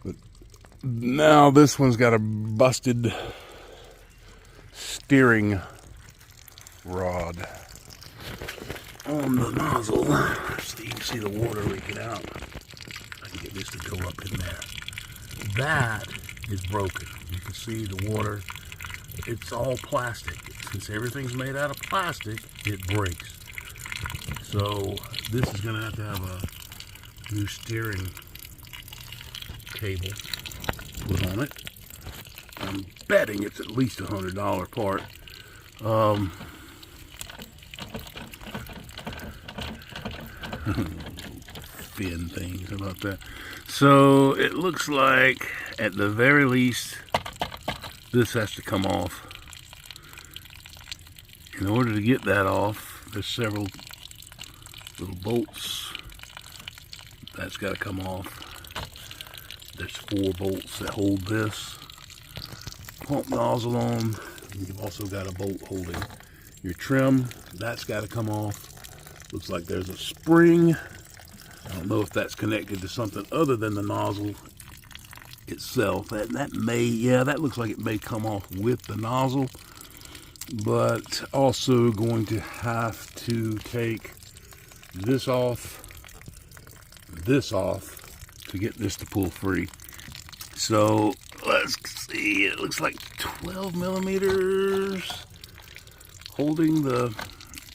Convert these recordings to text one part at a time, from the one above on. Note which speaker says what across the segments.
Speaker 1: But now this one's got a busted steering rod on the nozzle, so you can see the water leaking out. I can get this to go up in there. That is broken. You can see the water. It's all plastic. Since everything's made out of plastic, it breaks. So this is going to have a new steering cable put on it. I'm betting it's at least $100 part. Fin things, how about that? So it looks like at the very least this has to come off. In order to get that off, there's several little bolts that's got to come off. There's 4 bolts that hold this pump nozzle on. You've also got a bolt holding your trim. That's got to come off. Looks like there's a spring. I don't know if that's connected to something other than the nozzle itself. That may, yeah, that looks like it may come off with the nozzle. But also going to have to take this off to get this to pull free. So let's see, it looks like 12 millimeters holding the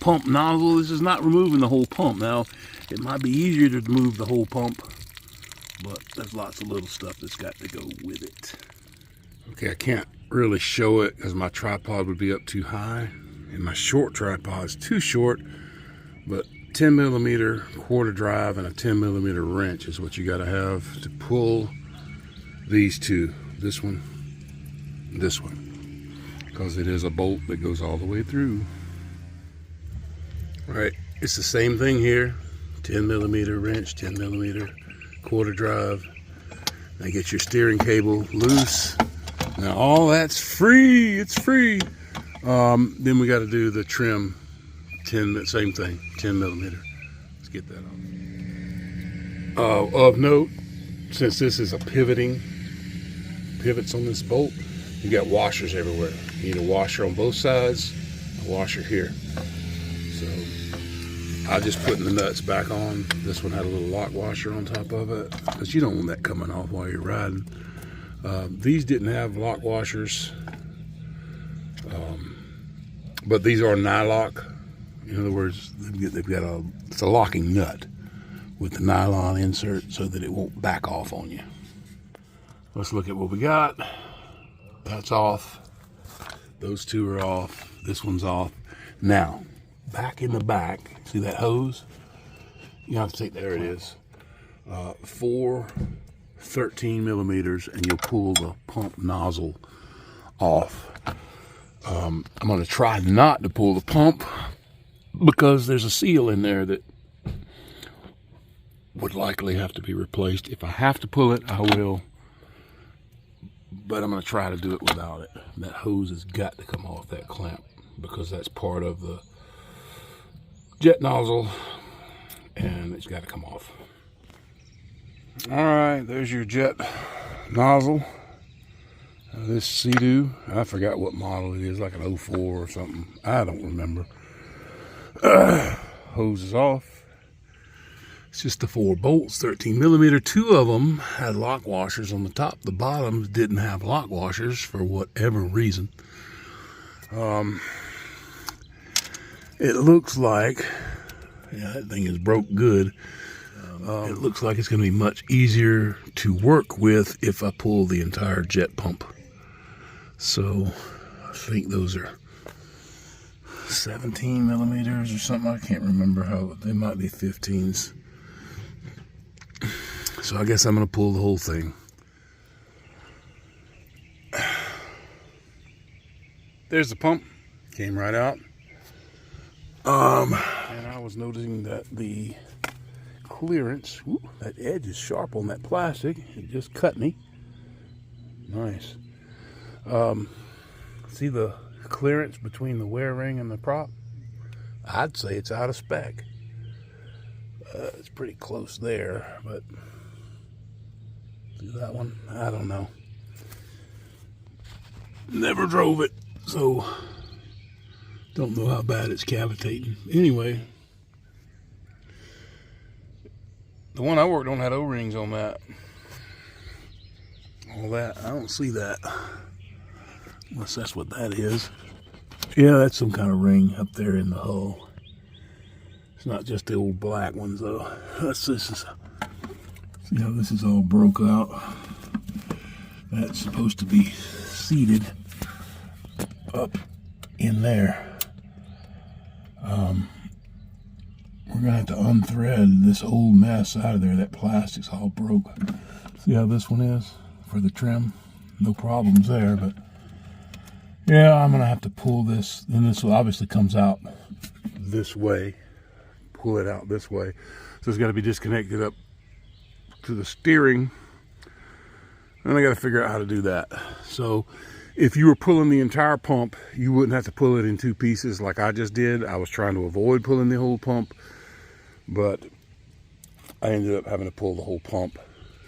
Speaker 1: pump nozzle. This is not removing the whole pump. Now, it might be easier to remove the whole pump, but there's lots of little stuff that's got to go with it. Okay, I can't really show it because my tripod would be up too high, and my short tripod is too short, but 10 millimeter quarter drive and a 10 millimeter wrench is what you got to have to pull these two, this one, because it is a bolt that goes all the way through. All right, it's the same thing here. 10 millimeter wrench, 10 millimeter quarter drive. Now get your steering cable loose. Now all that's free, it's free. Then we got to do the trim, same thing, 10 millimeter. Let's get that off. Of note, since this is a pivots on this bolt, you got washers everywhere. You need a washer on both sides, a washer here. So I just putting the nuts back on. This one had a little lock washer on top of it, because you don't want that coming off while you're riding. These didn't have lock washers, but these are nylock. In other words, they've got it's a locking nut with the nylon insert so that it won't back off on you. Let's look at what we got. That's off. Those two are off. This one's off. Now, back in the back, see that hose? You have to take, there it is. 4 13 millimeters, and you'll pull the pump nozzle off. I'm going to try not to pull the pump because there's a seal in there that would likely have to be replaced. If I have to pull it, I will, but I'm going to try to do it without it. That hose has got to come off that clamp because that's part of the jet nozzle, and it's got to come off. All right, there's your jet nozzle. This Seadoo, I forgot what model it is, like an 04 or something. I don't remember. Hose is off. It's just the 4 bolts, 13 millimeter. 2 of them had lock washers on the top. The bottoms didn't have lock washers for whatever reason. It looks like, yeah, that thing is broke good. It looks like it's going to be much easier to work with if I pull the entire jet pump. So I think those are 17 millimeters or something. I can't remember how, they might be 15s. So I guess I'm going to pull the whole thing. There's the pump. Came right out. And I was noticing that the clearance, that edge is sharp on that plastic. It just cut me. Nice. See the clearance between the wear ring and the prop? I'd say it's out of spec. It's pretty close there, but do that one. I don't know. Never drove it, so don't know how bad it's cavitating. Anyway, the one I worked on had O-rings on that. All that, I don't see that. Unless that's what that is. Yeah, that's some kind of ring up there in the hull. It's not just the old black ones though. See how this is all broke out? That's supposed to be seated up in there. We're gonna have to unthread this old mess out of there. That plastic's all broke. See how this one is for the trim? No problems there, but yeah, I'm gonna have to pull this, and this will obviously comes out this way. Pull it out this way. So it's got to be disconnected up to the steering, and I got to figure out how to do that. So if you were pulling the entire pump, you wouldn't have to pull it in two pieces like I just did. I was trying to avoid pulling the whole pump, but I ended up having to pull the whole pump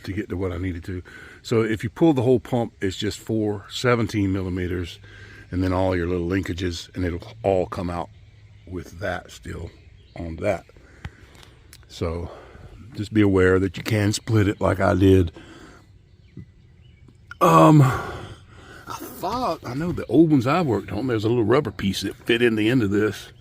Speaker 1: to get to what I needed to. So if you pull the whole pump, it's just 4 17 millimeters, and then all your little linkages, and it'll all come out with that still on that. So just be aware that you can split it like I did. I know the old ones I worked on, there's a little rubber piece that fit in the end of this.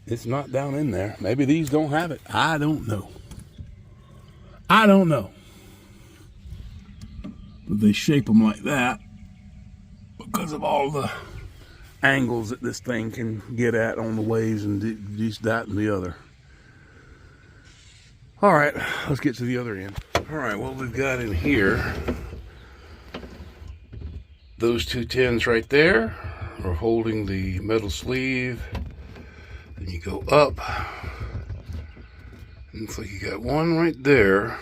Speaker 1: It's not down in there. Maybe these don't have it. I don't know. I don't know. But they shape them like that because of all the angles that this thing can get at on the waves and this, that, and the other. All right, let's get to the other end. All right, what we've got in here, those two tins right there are holding the metal sleeve. Then you go up. Looks like you got one right there.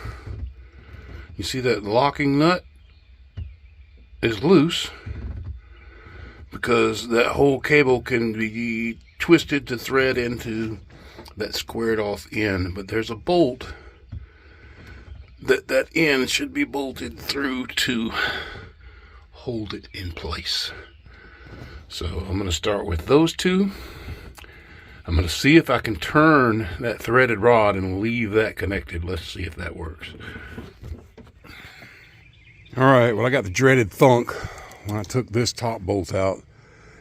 Speaker 1: You see that locking nut is loose because that whole cable can be twisted to thread into that squared off end, but there's a bolt that end should be bolted through to hold it in place. So I'm going to start with those two. I'm going to see if I can turn that threaded rod and leave that connected. Let's see if that works. All right, well, I got the dreaded thunk when I took this top bolt out,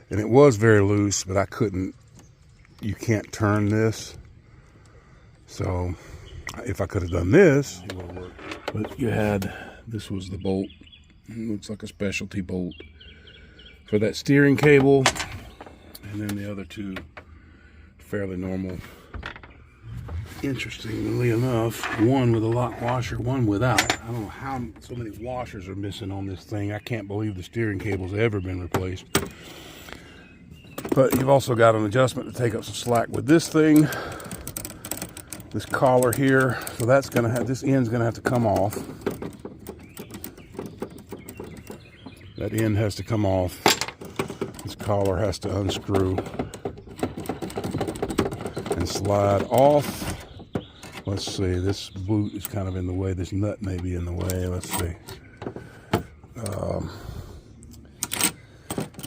Speaker 1: and it was very loose, but I couldn't, you can't turn this. So if I could have done this, it would have worked. But you had, this was the bolt. It looks like a specialty bolt for that steering cable, and then the other two fairly normal. Interestingly enough, one with a lock washer, one without. I don't know how so many washers are missing on this thing. I can't believe the steering cable's ever been replaced. But you've also got an adjustment to take up some slack with this thing. This collar here, so that's gonna have, this end's gonna have to come off. That end has to come off. This collar has to unscrew and slide off. Let's see, this boot is kind of in the way. This nut may be in the way. Let's see.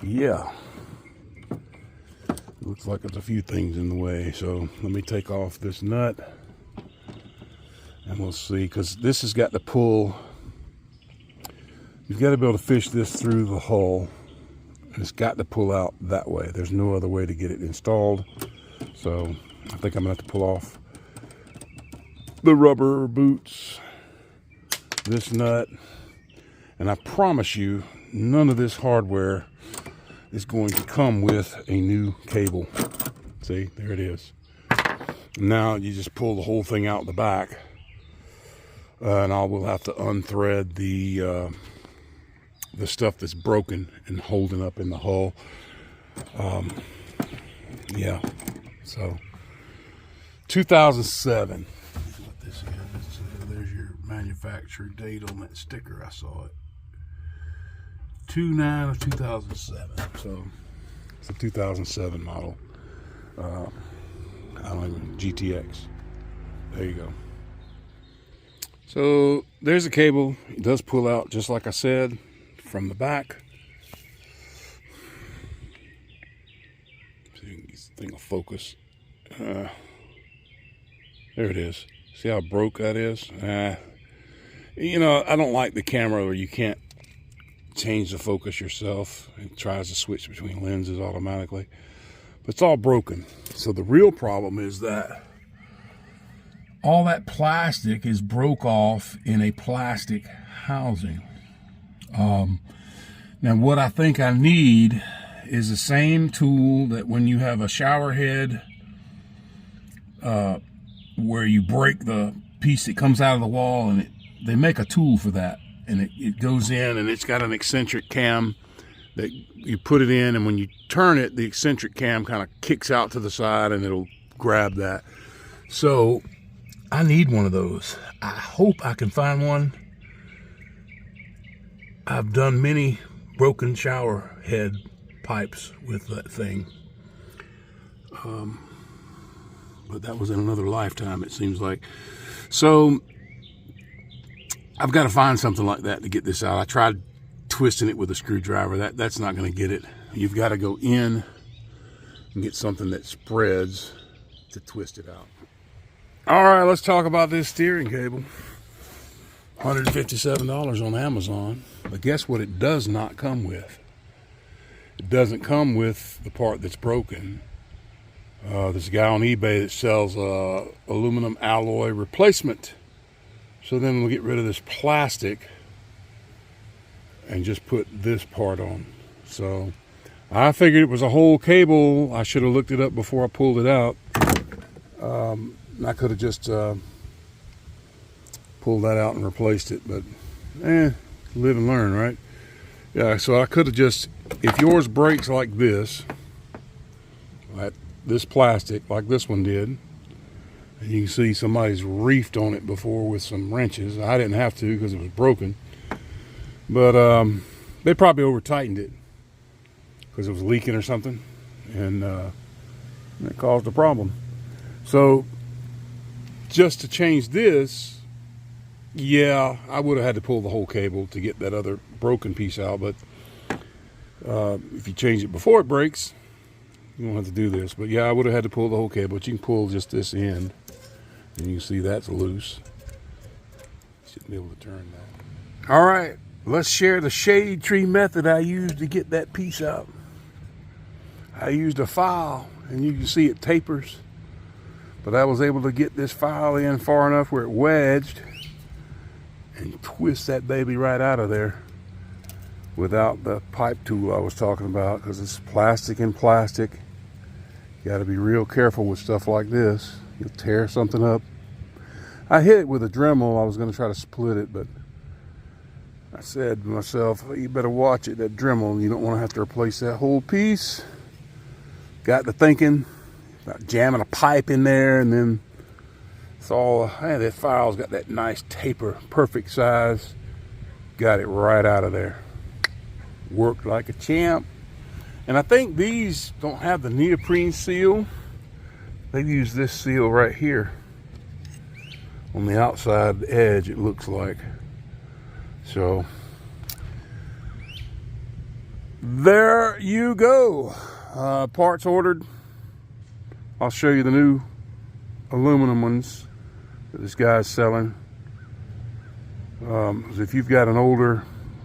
Speaker 1: Yeah. Looks like there's a few things in the way. So let me take off this nut and we'll see, because this has got to pull. You've got to be able to fish this through the hull, and it's got to pull out that way. There's no other way to get it installed. So I think I'm gonna have to pull off the rubber boots, this nut, and I promise you none of this hardware is going to come with a new cable. See, there it is. Now you just pull the whole thing out the back, and I will have to unthread the stuff that's broken and holding up in the hull. Yeah, so 2007 is what this is. There's your manufacturer date on that sticker. I saw it. 2/9 of 2007. So it's a 2007 model. I don't even, GTX. There you go. So there's a cable. It does pull out just like I said from the back. See if this thing will focus. There it is. See how broke that is? You know, I don't like the camera where you can't change the focus yourself. It tries to switch between lenses automatically. But it's all broken. So the real problem is that all that plastic is broke off in a plastic housing. Now what I think I need is the same tool that when you have a shower head where you break the piece that comes out of the wall, and they make a tool for that, and it goes in and it's got an eccentric cam that you put it in, and when you turn it, the eccentric cam kind of kicks out to the side and it'll grab that. So I need one of those. I hope I can find one. I've done many broken shower head pipes with that thing. But that was in another lifetime, it seems like. So I've got to find something like that to get this out. I tried twisting it with a screwdriver. That's not going to get it. You've got to go in and get something that spreads to twist it out. All right, let's talk about this steering cable. $157 on Amazon. But guess what it does not come with? It doesn't come with the part that's broken. There's a guy on eBay that sells aluminum alloy replacement. So then we'll get rid of this plastic and just put this part on. So I figured it was a whole cable. I should have looked it up before I pulled it out. I could have just pulled that out and replaced it, but live and learn, right? Yeah, so I could have just, if yours breaks like this plastic, like this one did, and you can see somebody's reefed on it before with some wrenches. I didn't have to because it was broken, but they probably over tightened it because it was leaking or something, and it caused a problem. So just to change this, yeah, I would have had to pull the whole cable to get that other broken piece out, but if you change it before it breaks, you don't have to do this. But yeah, I would have had to pull the whole cable, but you can pull just this end, and you can see that's loose. Shouldn't be able to turn that. All right, let's share the shade tree method I used to get that piece out. I used a file, and you can see it tapers, but I was able to get this file in far enough where it wedged and twist that baby right out of there without the pipe tool I was talking about, because it's plastic and plastic. You got to be real careful with stuff like this. You'll tear something up. I hit it with a Dremel. I was going to try to split it, but I said to myself, you better watch it, that Dremel. You don't want to have to replace that whole piece. Got to thinking about jamming a pipe in there, and then it's all, hey, that file's got that nice taper, perfect size. Got it right out of there. Worked like a champ. And I think these don't have the neoprene seal. They use this seal right here on the outside edge, it looks like. So there you go. Parts ordered. I'll show you the new aluminum ones that this guy's selling. If you've got an older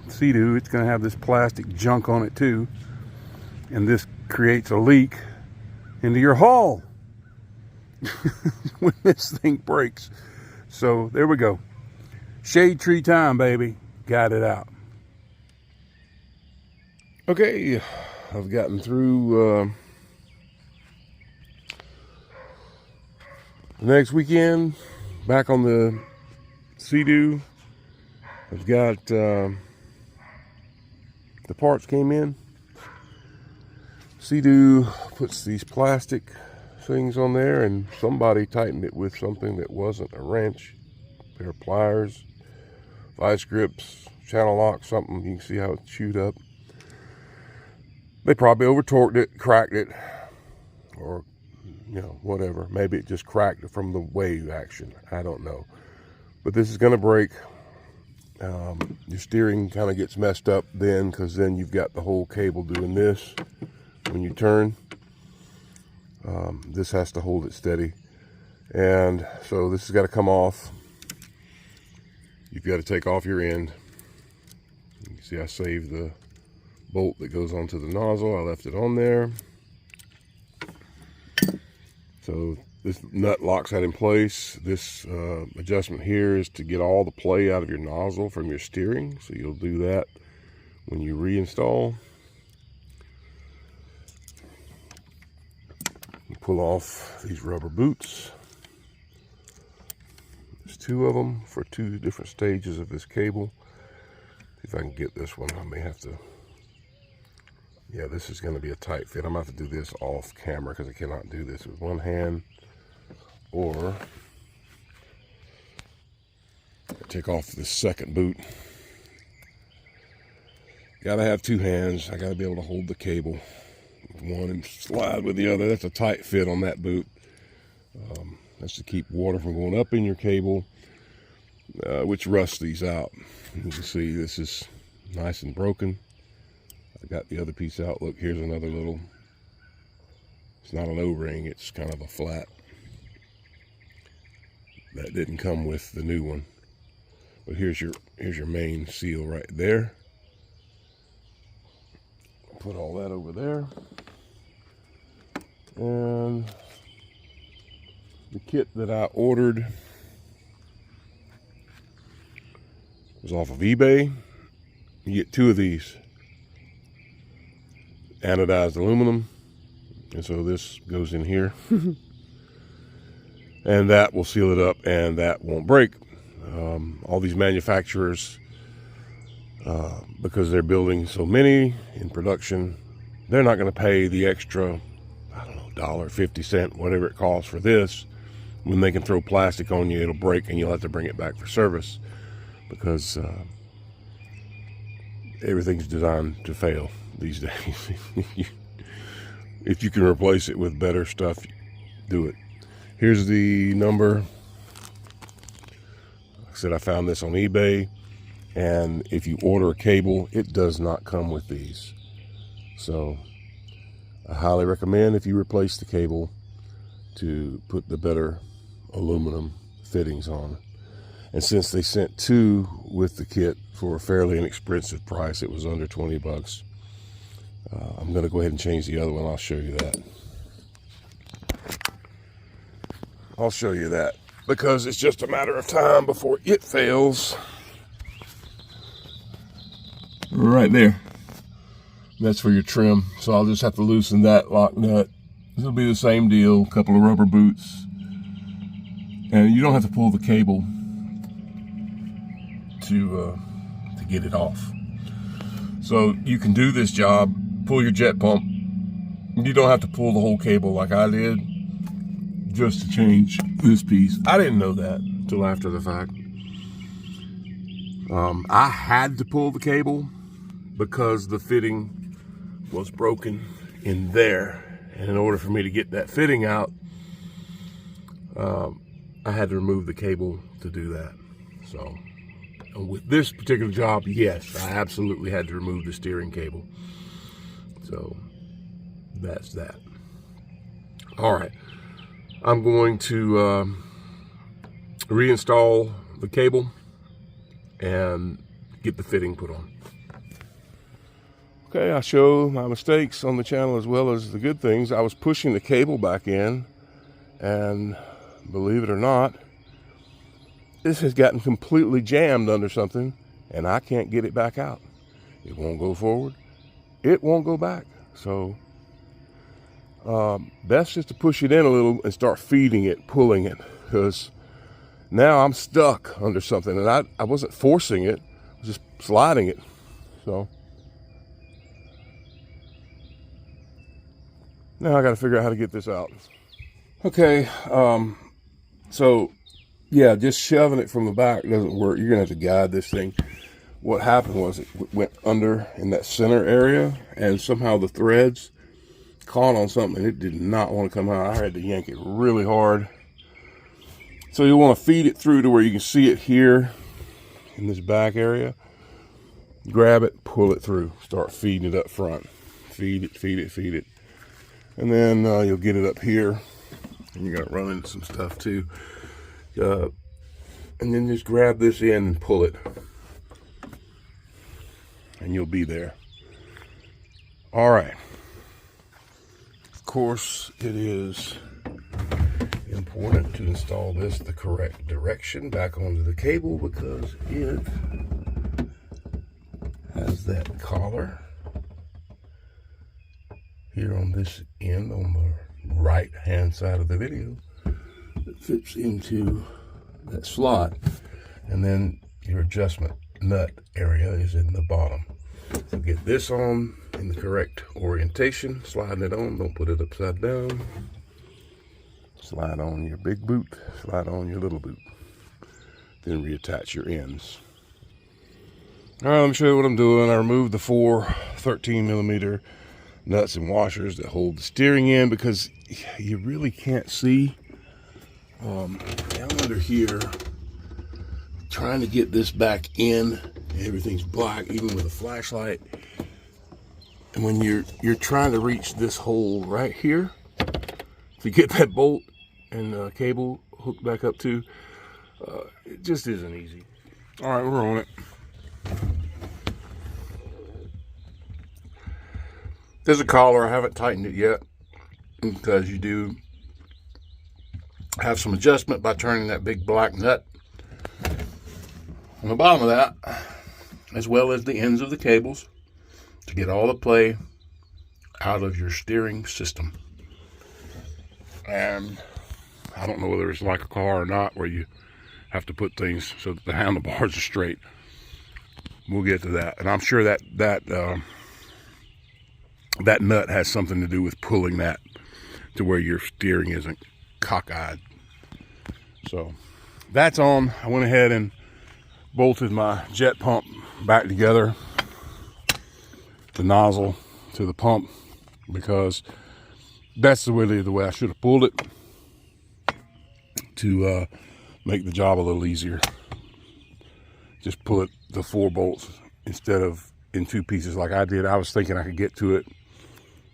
Speaker 1: Seadoo, it's going to have this plastic junk on it too, and this creates a leak into your hull when this thing breaks. So there we go. Shade tree time, baby. Got it out. Okay, I've gotten through the next weekend, back on the Seadoo. I've got the parts came in. Seadoo puts these plastic things on there, and somebody tightened it with something that wasn't a wrench. A pair of pliers, vice grips, channel lock, something. You can see how it's chewed up. They probably over torqued it, cracked it, or
Speaker 2: you know, whatever. Maybe it just cracked from the wave action. I don't know. But this is going to break. Your steering kind of gets messed up then, because then you've got the whole cable doing this when you turn. This has to hold it steady. And so this has got to come off. You've got to take off your end. You see I saved the bolt that goes onto the nozzle. I left it on there. So this nut locks that in place. This adjustment here is to get all the play out of your nozzle from your steering. So you'll do that when you reinstall. You pull off these rubber boots. There's 2 of them for 2 different stages of this cable. See if I can get this one. I may have to. Yeah, this is going to be a tight fit. I'm going to have to do this off camera because I cannot do this with one hand. Or take off the second boot. Gotta have 2 hands. I gotta be able to hold the cable with one and slide with the other. That's a tight fit on that boot. That's to keep water from going up in your cable, which rusts these out. You can see this is nice and broken. I got the other piece out. Look, here's another little, it's not an O-ring, it's kind of a flat. That didn't come with the new one. But here's your main seal right there. Put all that over there. And the kit that I ordered was off of eBay. You get 2 of these. Anodized aluminum. And so this goes in here. And that will seal it up and that won't break. All these manufacturers, because they're building so many in production, they're not going to pay the extra, I don't know, $1.50, whatever it costs for this, when they can throw plastic on you, it'll break and you'll have to bring it back for service, because everything's designed to fail these days. If you can replace it with better stuff, do it. Here's the number. Like I said, I found this on eBay, and if you order a cable, it does not come with these. So I highly recommend, if you replace the cable, to put the better aluminum fittings on. And since they sent 2 with the kit for a fairly inexpensive price, it was under 20 bucks. I'm going to go ahead and change the other one. I'll show you that. I'll show you that, because it's just a matter of time before it fails. Right there. That's for your trim. So I'll just have to loosen that lock nut. It'll be the same deal, a couple of rubber boots. And you don't have to pull the cable to get it off. So you can do this job, pull your jet pump. You don't have to pull the whole cable like I did, just to change this piece. I didn't know that until after the fact. I had to pull the cable because the fitting was broken in there. And in order for me to get that fitting out, I had to remove the cable to do that. So with this particular job, yes, I absolutely had to remove the steering cable. So that's that. All right. I'm going to reinstall the cable and get the fitting put on. Okay, I show my mistakes on the channel as well as the good things. I was pushing the cable back in, and believe it or not, this has gotten completely jammed under something, and I can't get it back out. It won't go forward. It won't go back. So best just to push it in a little and start feeding it, pulling it, because now I'm stuck under something, and I wasn't forcing it, I was just sliding it. So now I got to figure out how to get this out. Okay, so yeah, just shoving it from the back doesn't work. You're gonna have to guide this thing. What happened was it went under in that center area, and somehow the threads caught on something. It did not want to come out. I had to yank it really hard. So you want to feed it through to where you can see it here in this back area. Grab it, pull it through, start feeding it up front. Feed it, feed it, feed it. And then you'll get it up here. And you're going to run into some stuff too. And then just grab this in and pull it. And you'll be there. All right. Of course, it is important to install this the correct direction back onto the cable, because it has that collar here on this end on the right hand side of the video that fits into that slot, and then your adjustment nut area is in the bottom. So get this on in the correct orientation, sliding it on, don't put it upside down. Slide on your big boot, slide on your little boot, then reattach your ends. All right, let me show you what I'm doing. I removed the 4 13mm nuts and washers that hold the steering in, because you really can't see down under here. Trying to get this back in, everything's black, even with a flashlight. And when you're trying to reach this hole right here, to get that bolt and cable hooked back up to, it just isn't easy. All right, we're on it. There's a collar. I haven't tightened it yet, because you do have some adjustment by turning that big black nut on the bottom of that, as well as the ends of the cables, to get all the play out of your steering system. And I don't know whether it's like a car or not, where you have to put things so that the handlebars are straight. We'll get to that. And I'm sure that nut has something to do with pulling that to where your steering isn't cockeyed. So that's on. I went ahead and bolted my jet pump back together, the nozzle to the pump, because that's really the way I should have pulled it, to make the job a little easier. Just pull it, the 4 bolts, instead of in 2 pieces like I did. I was thinking I could get to it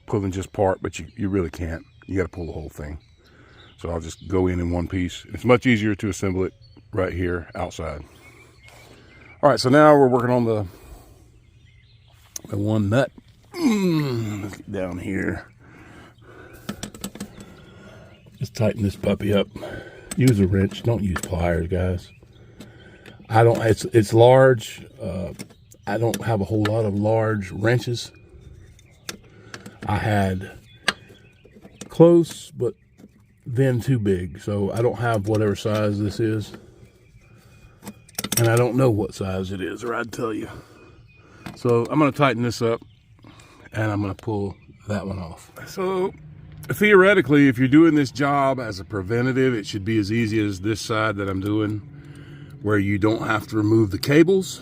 Speaker 2: pulling just part, but you really can't. You got to pull the whole thing. So I'll just go in 1 piece. It's much easier to assemble it right here outside. All right, so now we're working on the 1 nut. Let's get down here. Just tighten this puppy up. Use a wrench. Don't use pliers, guys. It's large. I don't have a whole lot of large wrenches. I had close, but then too big. So I don't have whatever size this is. And I don't know what size it is, or I'd tell you. So I'm going to tighten this up, and I'm going to pull that one off. So theoretically, if you're doing this job as a preventative, it should be as easy as this side that I'm doing, where you don't have to remove the cables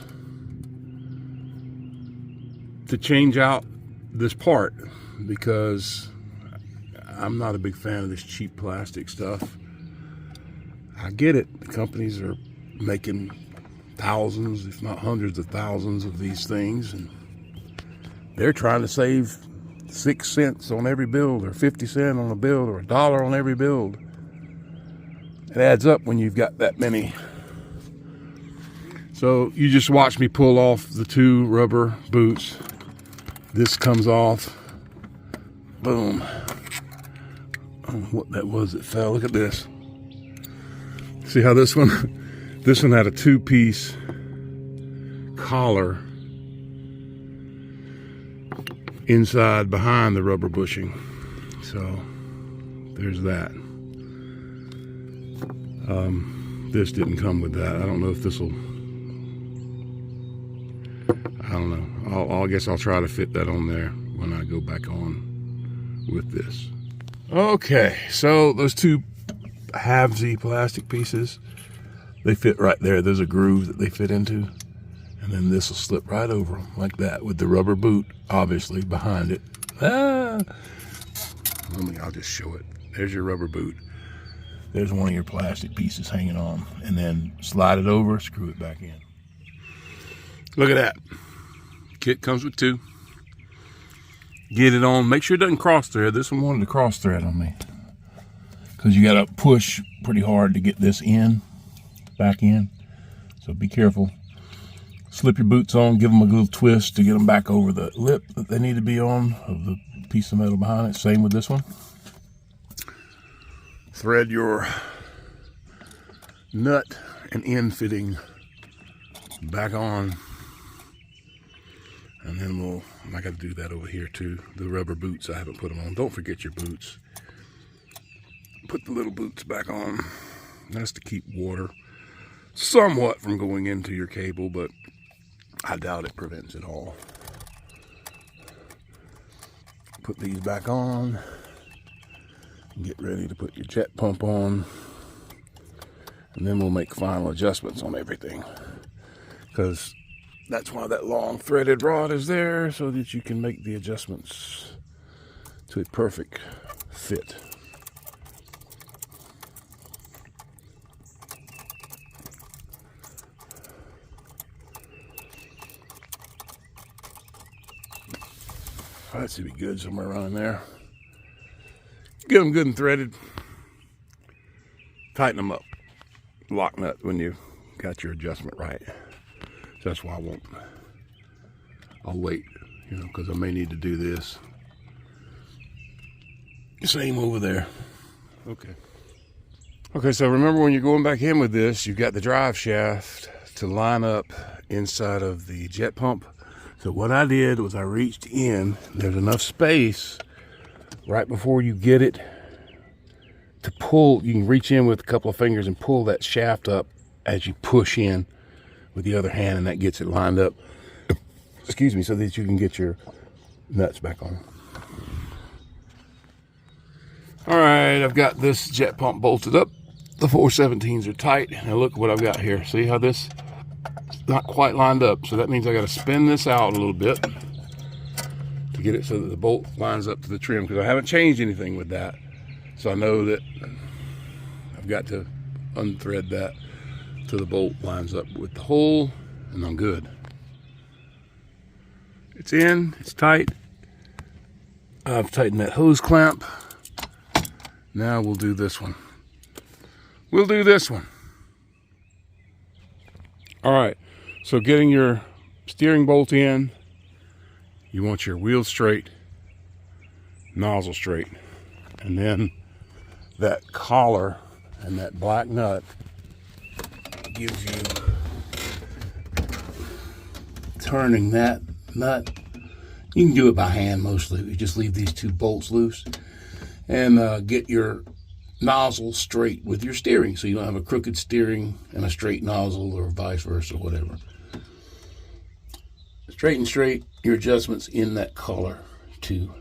Speaker 2: to change out this part, because I'm not a big fan of this cheap plastic stuff. I get it. The companies are making thousands, if not hundreds of thousands of these things, and they're trying to save 6 cents on every build, or 50 cents on a build, or $1 on every build. It adds up when you've got that many. So you just watch me pull off the 2 rubber boots. This comes off. Boom. I don't know what that was that fell. Look at this. See how this one had a 2-piece collar inside behind the rubber bushing. So there's that. This didn't come with that. I don't know if this will, I don't know. I guess I'll try to fit that on there when I go back on with this. Okay, so those 2 halvesy plastic pieces, they fit right there. There's a groove that they fit into, and then this will slip right over them like that, with the rubber boot obviously behind it.
Speaker 1: I'll just show it. There's your rubber boot. There's one of your plastic pieces hanging on, and then slide it over, screw it back in. Look at that. Kit comes with 2. Get it on. Make sure it doesn't cross thread. This one wanted to cross thread on me, because you got to push pretty hard to get this in, back in. So be careful. Slip your boots on, give them a little twist to get them back over the lip that they need to be on of the piece of metal behind it. Same with this one. Thread your nut and end fitting back on. And then I got to do that over here too. The rubber boots, I haven't put them on. Don't forget your boots. Put the little boots back on. That's to keep water somewhat from going into your cable, but I doubt it prevents it all. Put these back on. Get ready to put your jet pump on. And then we'll make final adjustments on everything. Because that's why that long threaded rod is there, so that you can make the adjustments to a perfect fit. That should be good somewhere around in there. Get them good and threaded. Tighten them up. Lock nut when you got your adjustment right. So that's why I'll wait, because I may need to do this. Same over there. Okay, so remember when you're going back in with this, you've got the drive shaft to line up inside of the jet pump. So what I did was I reached in. There's enough space right before you get it to pull. You can reach in with a couple of fingers and pull that shaft up as you push in with the other hand, and that gets it lined up, excuse me, so that you can get your nuts back on. All right, I've got this jet pump bolted up. The 417s are tight. Now look what I've got here. See how this is not quite lined up? So that means I got to spin this out a little bit to get it so that the bolt lines up to the trim, because I haven't changed anything with that. So I know that I've got to unthread that till the bolt lines up with the hole, and I'm good. It's in, it's tight. I've tightened that hose clamp. Now we'll do this one. All right, so getting your steering bolt in, you want your wheel straight, nozzle straight, and then that collar and that black nut gives you turning that nut. You can do it by hand mostly. You just leave these 2 bolts loose and get your nozzle straight with your steering, so you don't have a crooked steering and a straight nozzle, or vice versa, whatever. Straight and straight, your adjustments in that collar to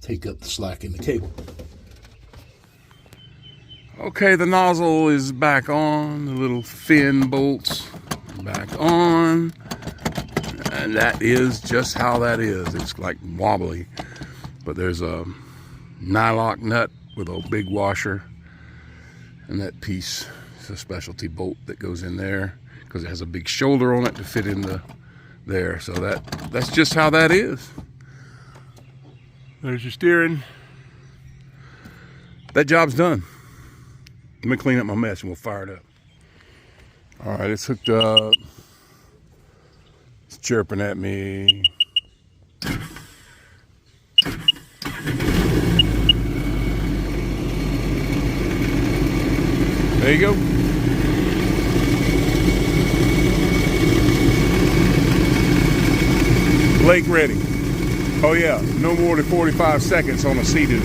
Speaker 1: take up the slack in the cable. Okay, the nozzle is back on. The little fin bolts back on. And that is just how that is. It's like wobbly. But there's a nylock nut with a big washer. And that piece is a specialty bolt that goes in there because it has a big shoulder on it to fit in there. So that's just how that is. There's your steering. That job's done. Let me clean up my mess and we'll fire it up. All right, it's hooked up. It's chirping at me. There you go. Lake ready. Oh yeah, no more than 45 seconds on a Seadoo.